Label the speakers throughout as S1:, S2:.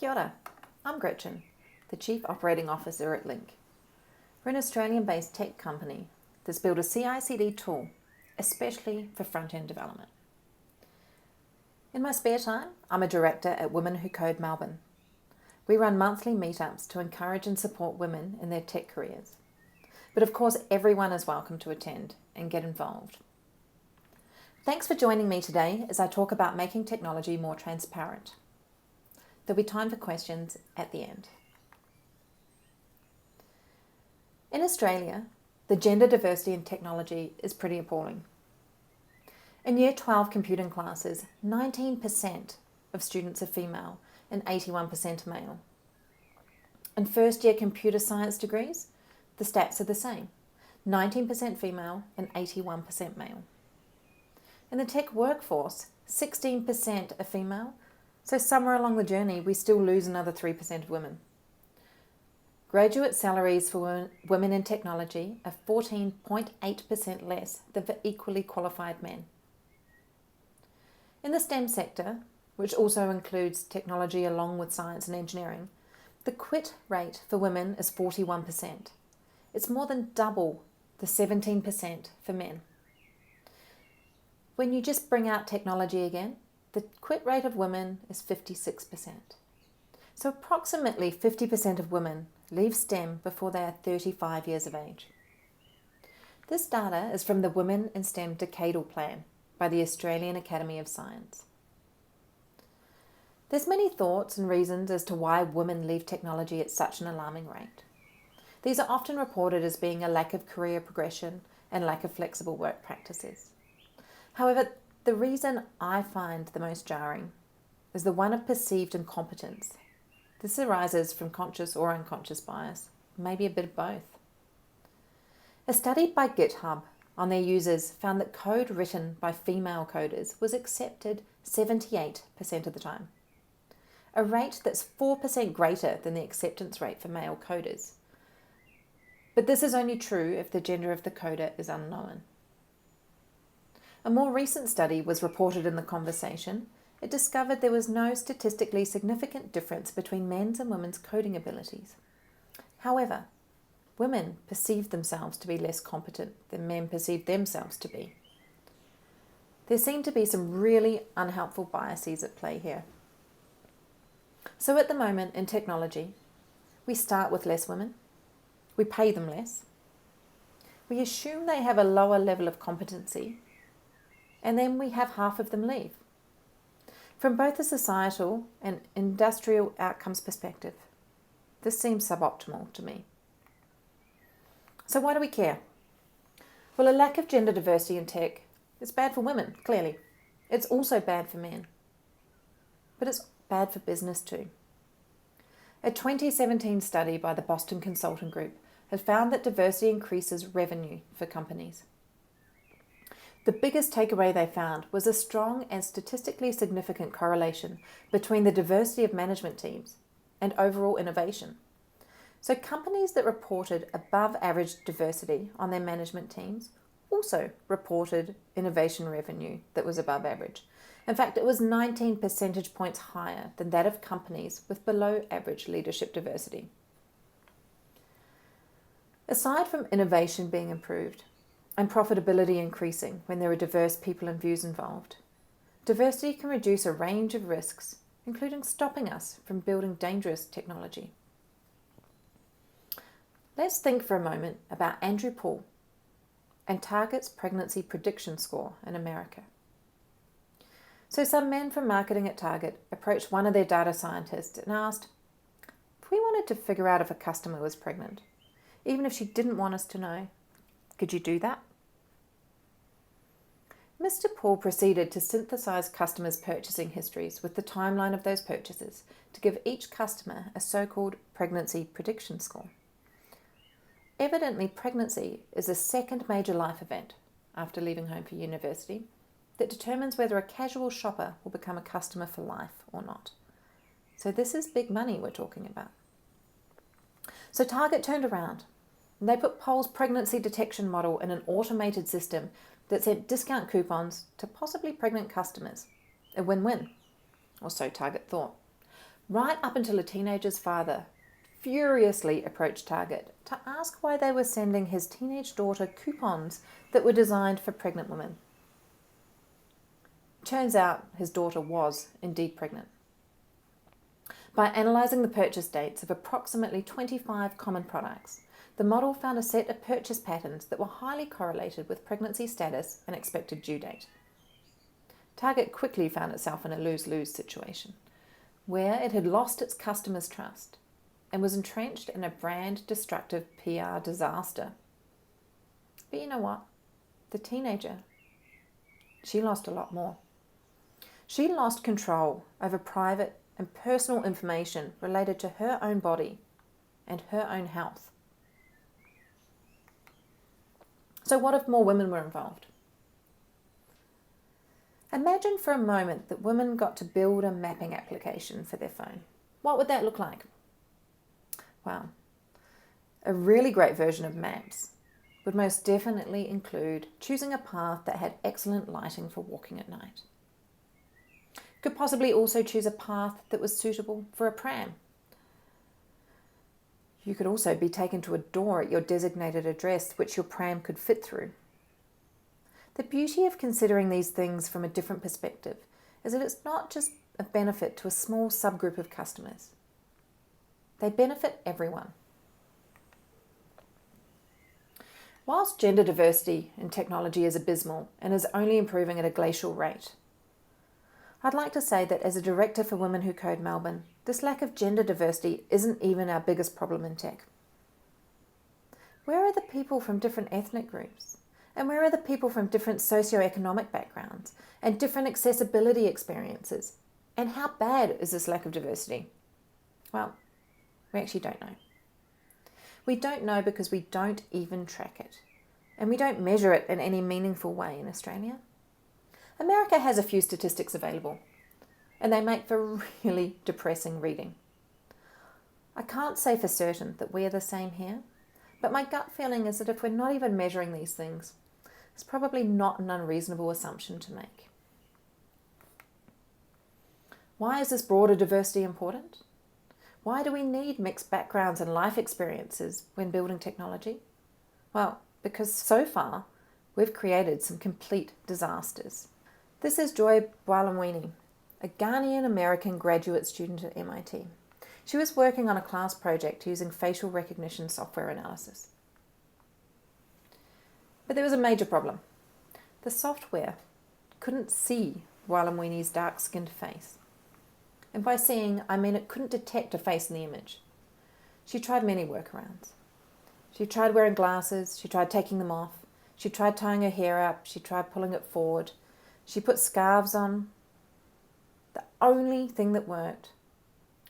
S1: Kia ora, I'm Gretchen, the Chief Operating Officer at Linc. We're an Australian-based tech company that's built a CI/CD tool, especially for front-end development. In my spare time, I'm a director at Women Who Code Melbourne. We run monthly meetups to encourage and support women in their tech careers. But of course, everyone is welcome to attend and get involved. Thanks for joining me today as I talk about making technology more transparent. There'll be time for questions at the end. In Australia, the gender diversity in technology is pretty appalling. In Year 12 computing classes, 19% of students are female and 81% are male. In first year computer science degrees, the stats are the same, 19% female and 81% male. In the tech workforce, 16% are female, so somewhere along the journey we still lose another 3% of women. Graduate salaries for women in technology are 14.8% less than for equally qualified men. In the STEM sector, which also includes technology along with science and engineering, the quit rate for women is 41%. It's more than double the 17% for men. When you just bring out technology again, the quit rate of women is 56%. So approximately 50% of women leave STEM before they are 35 years of age. This data is from the Women in STEM Decadal Plan by the Australian Academy of Science. There's many thoughts and reasons as to why women leave technology at such an alarming rate. These are often reported as being a lack of career progression and lack of flexible work practices. However, the reason I find the most jarring is the one of perceived incompetence. This arises from conscious or unconscious bias, maybe a bit of both. A study by GitHub on their users found that code written by female coders was accepted 78% of the time, a rate that's 4% greater than the acceptance rate for male coders. But this is only true if the gender of the coder is unknown. A more recent study was reported in The Conversation. It discovered there was no statistically significant difference between men's and women's coding abilities. However, women perceive themselves to be less competent than men perceive themselves to be. There seem to be some really unhelpful biases at play here. So at the moment in technology, we start with less women, we pay them less, we assume they have a lower level of competency, and then we have half of them leave. From both a societal and industrial outcomes perspective, this seems suboptimal to me. So why do we care? Well, a lack of gender diversity in tech is bad for women, clearly. It's also bad for men. But it's bad for business too. A 2017 study by the Boston Consulting Group has found that diversity increases revenue for companies. The biggest takeaway they found was a strong and statistically significant correlation between the diversity of management teams and overall innovation. So companies that reported above average diversity on their management teams also reported innovation revenue that was above average. In fact, it was 19 percentage points higher than that of companies with below average leadership diversity. Aside from innovation being improved, and profitability increasing when there are diverse people and views involved, diversity can reduce a range of risks, including stopping us from building dangerous technology. Let's think for a moment about Andrew Paul and Target's pregnancy prediction score in America. So some men from marketing at Target approached one of their data scientists and asked, if we wanted to figure out if a customer was pregnant, even if she didn't want us to know, could you do that? Mr. Paul proceeded to synthesize customers' purchasing histories with the timeline of those purchases to give each customer a so-called pregnancy prediction score. Evidently, pregnancy is a second major life event after leaving home for university that determines whether a casual shopper will become a customer for life or not. So this is big money we're talking about. So Target turned around. They put Paul's pregnancy detection model in an automated system that sent discount coupons to possibly pregnant customers. A win-win, or so Target thought. right up until a teenager's father furiously approached Target to ask why they were sending his teenage daughter coupons that were designed for pregnant women. Turns out his daughter was indeed pregnant. By analysing the purchase dates of approximately 25 common products, the model found a set of purchase patterns that were highly correlated with pregnancy status and expected due date. Target quickly found itself in a lose-lose situation, where it had lost its customers' trust and was entrenched in a brand-destructive PR disaster. But you know what? The teenager, she lost a lot more. She lost control over private and personal information related to her own body and her own health. So what if more women were involved? Imagine for a moment that women got to build a mapping application for their phone. What would that look like? Well, a really great version of Maps would most definitely include choosing a path that had excellent lighting for walking at night. Could possibly also choose a path that was suitable for a pram. You could also be taken to a door at your designated address which your pram could fit through. The beauty of considering these things from a different perspective is that it's not just a benefit to a small subgroup of customers. They benefit everyone. Whilst gender diversity in technology is abysmal and is only improving at a glacial rate, I'd like to say that as a director for Women Who Code Melbourne, this lack of gender diversity isn't even our biggest problem in tech. Where are the people from different ethnic groups? And where are the people from different socio-economic backgrounds and different accessibility experiences? And how bad is this lack of diversity? Well, we actually don't know. We don't know because we don't even track it. And we don't measure it in any meaningful way in Australia. America has a few statistics available, and they make for really depressing reading. I can't say for certain that we're the same here, but my gut feeling is that if we're not even measuring these things, it's probably not an unreasonable assumption to make. Why is this broader diversity important? Why do we need mixed backgrounds and life experiences when building technology? Well, because so far we've created some complete disasters. This is Joy Bwalamwini, a Ghanaian-American graduate student at MIT. She was working on a class project using facial recognition software analysis. But there was a major problem. The software couldn't see Bwalamwini's dark-skinned face. And by seeing, I mean it couldn't detect a face in the image. She tried many workarounds. She tried wearing glasses, she tried taking them off, she tried tying her hair up, she tried pulling it forward, she put scarves on. The only thing that worked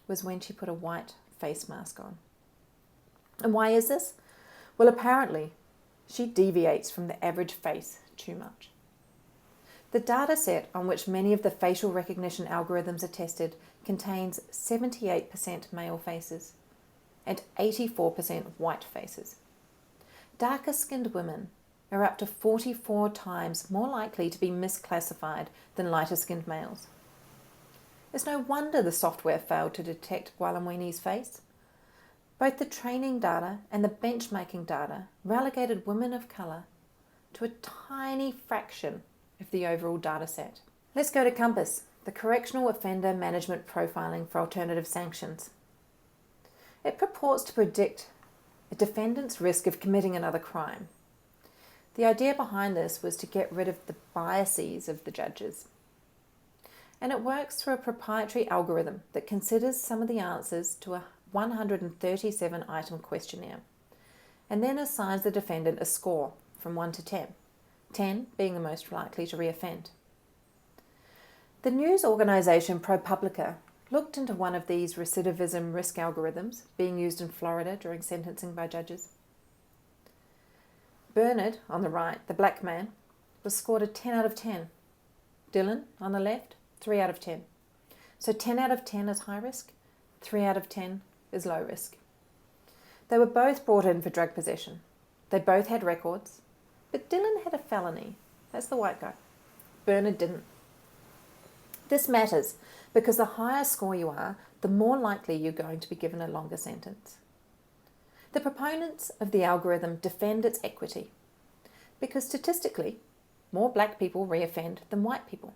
S1: was when she put a white face mask on. And why is this? Well, apparently, she deviates from the average face too much. The data set on which many of the facial recognition algorithms are tested contains 78% male faces and 84% white faces. Darker skinned women are up to 44 times more likely to be misclassified than lighter skinned males. It's no wonder the software failed to detect Bwalamwini's face. Both the training data and the benchmarking data relegated women of colour to a tiny fraction of the overall data set. Let's go to Compass, the Correctional Offender Management Profiling for Alternative Sanctions. It purports to predict a defendant's risk of committing another crime. The idea behind this was to get rid of the biases of the judges. And it works through a proprietary algorithm that considers some of the answers to a 137-item questionnaire and then assigns the defendant a score from 1 to 10, 10 being the most likely to reoffend. The news organisation ProPublica looked into one of these recidivism risk algorithms being used in Florida during sentencing by judges. Bernard, on the right, the black man, was scored a 10 out of 10. Dylan, on the left, 3 out of 10. So 10 out of 10 is high risk, 3 out of 10 is low risk. They were both brought in for drug possession. They both had records, but Dylan had a felony. That's the white guy. Bernard didn't. This matters because the higher score you are, the more likely you're going to be given a longer sentence. The proponents of the algorithm defend its equity because statistically, more black people reoffend than white people.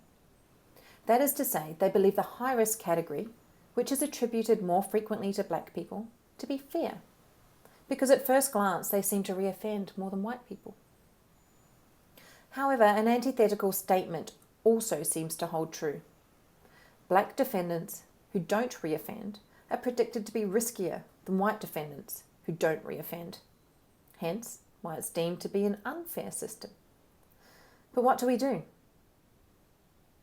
S1: That is to say, they believe the high-risk category, which is attributed more frequently to black people, to be fair, because at first glance they seem to reoffend more than white people. However, an antithetical statement also seems to hold true. Black defendants who don't reoffend are predicted to be riskier than white defendants who don't reoffend. Hence, why it's deemed to be an unfair system. But what do?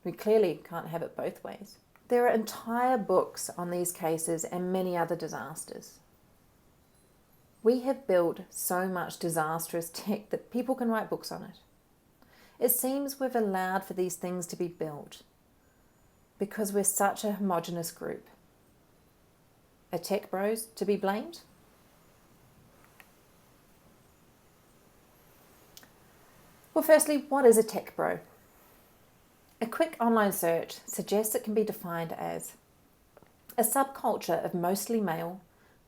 S1: We clearly can't have it both ways. There are entire books on these cases and many other disasters. We have built so much disastrous tech that people can write books on it. It seems we've allowed for these things to be built because we're such a homogenous group. Are tech bros to be blamed? Well, firstly, what is a tech bro? A quick online search suggests it can be defined as a subculture of mostly male,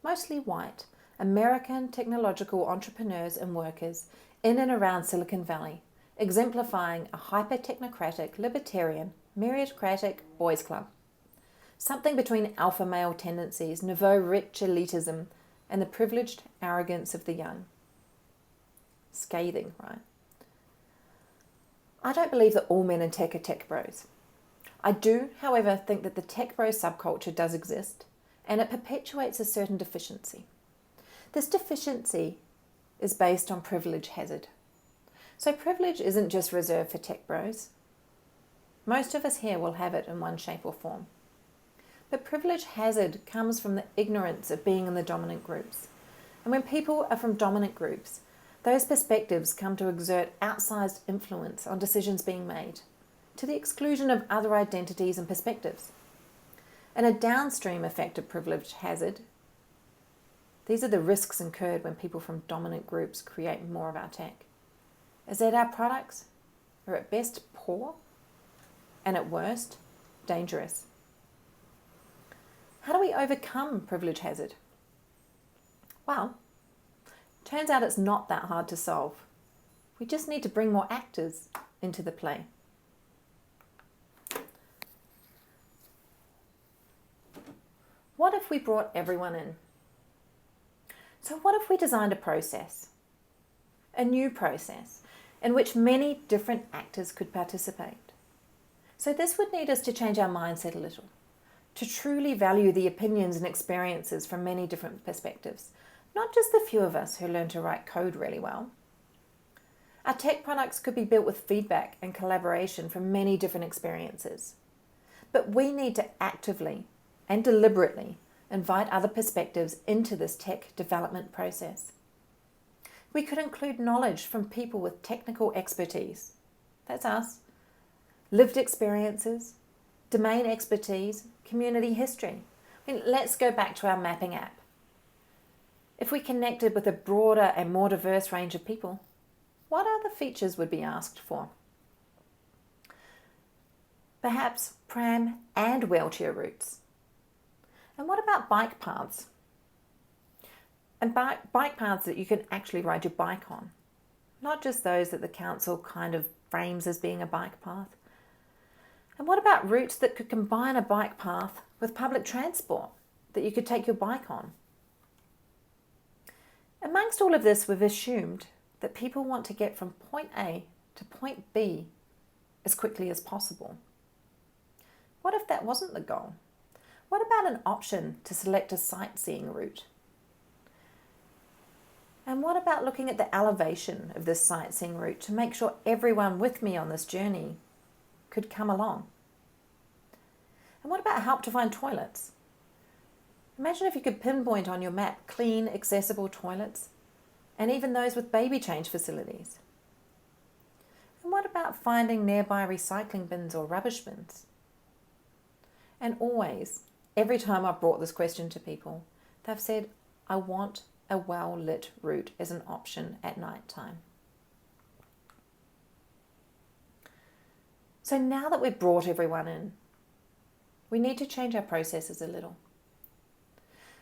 S1: mostly white, American technological entrepreneurs and workers in and around Silicon Valley, exemplifying a hyper-technocratic, libertarian, meritocratic boys' club. Something between alpha male tendencies, nouveau rich elitism, and the privileged arrogance of the young. Scathing, right? I don't believe that all men in tech are tech bros. I do, however, think that the tech bro subculture does exist, and it perpetuates a certain deficiency. This deficiency is based on privilege hazard. So privilege isn't just reserved for tech bros. Most of us here will have it in one shape or form. But privilege hazard comes from the ignorance of being in the dominant groups. And when people are from dominant groups, those perspectives come to exert outsized influence on decisions being made, to the exclusion of other identities and perspectives. And a downstream effect of privilege hazard, these are the risks incurred when people from dominant groups create more of our tech, is that our products are at best poor and at worst dangerous. How do we overcome privilege hazard? Well, turns out it's not that hard to solve. We just need to bring more actors into the play. What if we brought everyone in? So what if we designed a process, a new process, in which many different actors could participate? So this would need us to change our mindset a little, to truly value the opinions and experiences from many different perspectives, not just the few of us who learn to write code really well. Our tech products could be built with feedback and collaboration from many different experiences. But we need to actively and deliberately invite other perspectives into this tech development process. We could include knowledge from people with technical expertise. That's us. Lived experiences, domain expertise, community history. Let's go back to our mapping app. If we connected with a broader and more diverse range of people, what other features would be asked for? Perhaps pram and wheelchair routes. And what about bike paths? And bike paths that you can actually ride your bike on, not just those that the council kind of frames as being a bike path. And what about routes that could combine a bike path with public transport that you could take your bike on? Amongst all of this, we've assumed that people want to get from point A to point B as quickly as possible. What if that wasn't the goal? What about an option to select a sightseeing route? And what about looking at the elevation of this sightseeing route to make sure everyone with me on this journey could come along? And what about help to find toilets? Imagine if you could pinpoint on your map clean, accessible toilets, and even those with baby change facilities. And what about finding nearby recycling bins or rubbish bins? And always, every time I've brought this question to people, they've said, I want a well-lit route as an option at night time. So now that we've brought everyone in, we need to change our processes a little.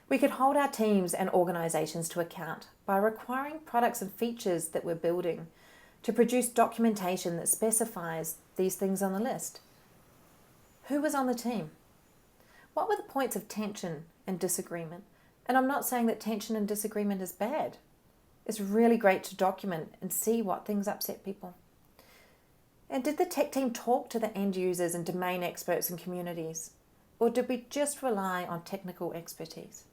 S1: We could hold our teams and organisations to account by requiring products and features that we're building to produce documentation that specifies these things on the list. Who was on the team? What were the points of tension and disagreement? And I'm not saying that tension and disagreement is bad. It's really great to document and see what things upset people. And did the tech team talk to the end users and domain experts and communities? Or did we just rely on technical expertise?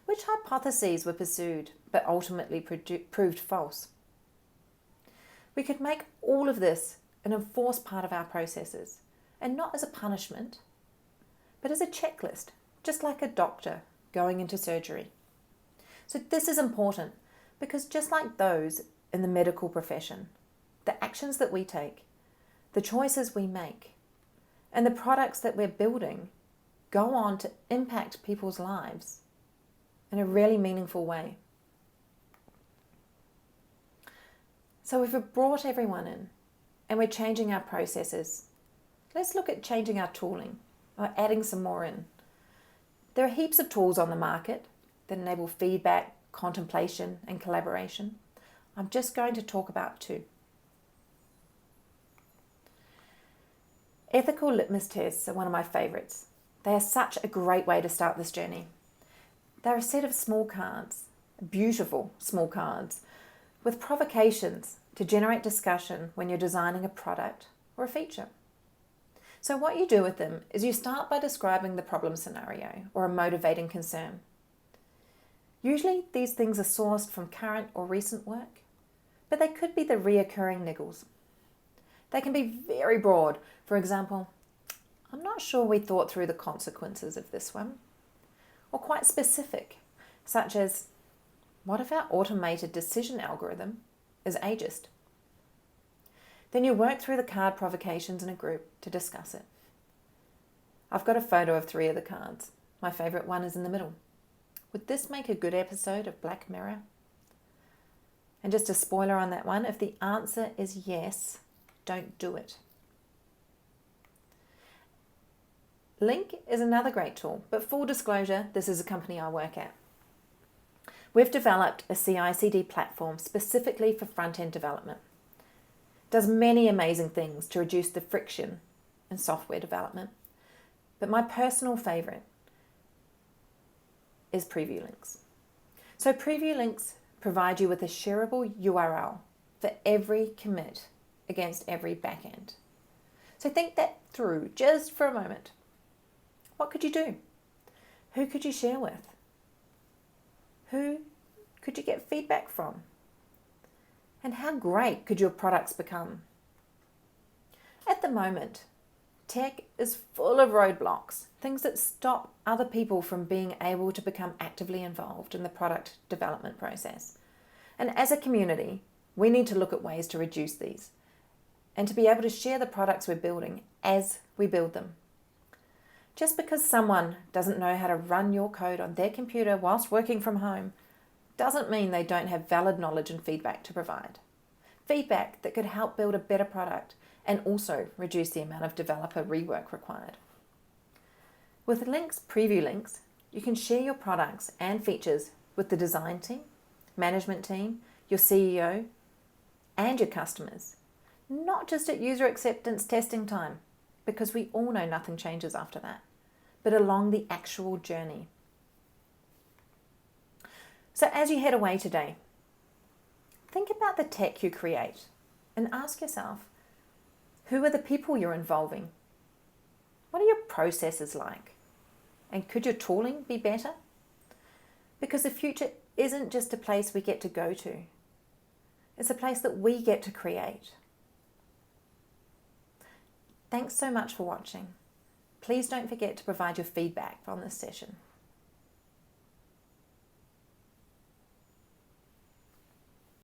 S1: Which hypotheses were pursued but ultimately proved false? We could make all of this an enforced part of our processes, and not as a punishment, but as a checklist, just like a doctor going into surgery. So this is important because just like those in the medical profession, the actions that we take, the choices we make, and the products that we're building go on to impact people's lives in a really meaningful way. So if we've brought everyone in and we're changing our processes, let's look at changing our tooling or adding some more in. There are heaps of tools on the market that enable feedback, contemplation, and collaboration. I'm just going to talk about two. Ethical litmus tests are one of my favourites. They are such a great way to start this journey. They're a set of small cards, beautiful small cards, with provocations to generate discussion when you're designing a product or a feature. So what you do with them is you start by describing the problem scenario or a motivating concern. Usually these things are sourced from current or recent work, but they could be the reoccurring niggles. They can be very broad. For example, I'm not sure we thought through the consequences of this one. Or quite specific, such as, what if our automated decision algorithm is ageist? Then you work through the card provocations in a group to discuss it. I've got a photo of 3 of the cards. My favourite one is in the middle. Would this make a good episode of Black Mirror? And just a spoiler on that one, if the answer is yes, don't do it. Linc is another great tool, but full disclosure, this is a company I work at. We've developed a CI/CD platform specifically for front-end development. It does many amazing things to reduce the friction in software development, but my personal favourite is preview links. So preview links provide you with a shareable URL for every commit against every backend. So think that through just for a moment. What could you do? Who could you share with? Who could you get feedback from? And how great could your products become? At the moment, tech is full of roadblocks, things that stop other people from being able to become actively involved in the product development process. And as a community, we need to look at ways to reduce these and to be able to share the products we're building as we build them. Just because someone doesn't know how to run your code on their computer whilst working from home doesn't mean they don't have valid knowledge and feedback to provide. Feedback that could help build a better product and also reduce the amount of developer rework required. With Linc's preview links, you can share your products and features with the design team, management team, your CEO, and your customers, not just at user acceptance testing time, because we all know nothing changes after that, but along the actual journey. So as you head away today, think about the tech you create and ask yourself, who are the people you're involving? What are your processes like? And could your tooling be better? Because the future isn't just a place we get to go to. It's a place that we get to create. Thanks so much for watching. Please don't forget to provide your feedback on this session.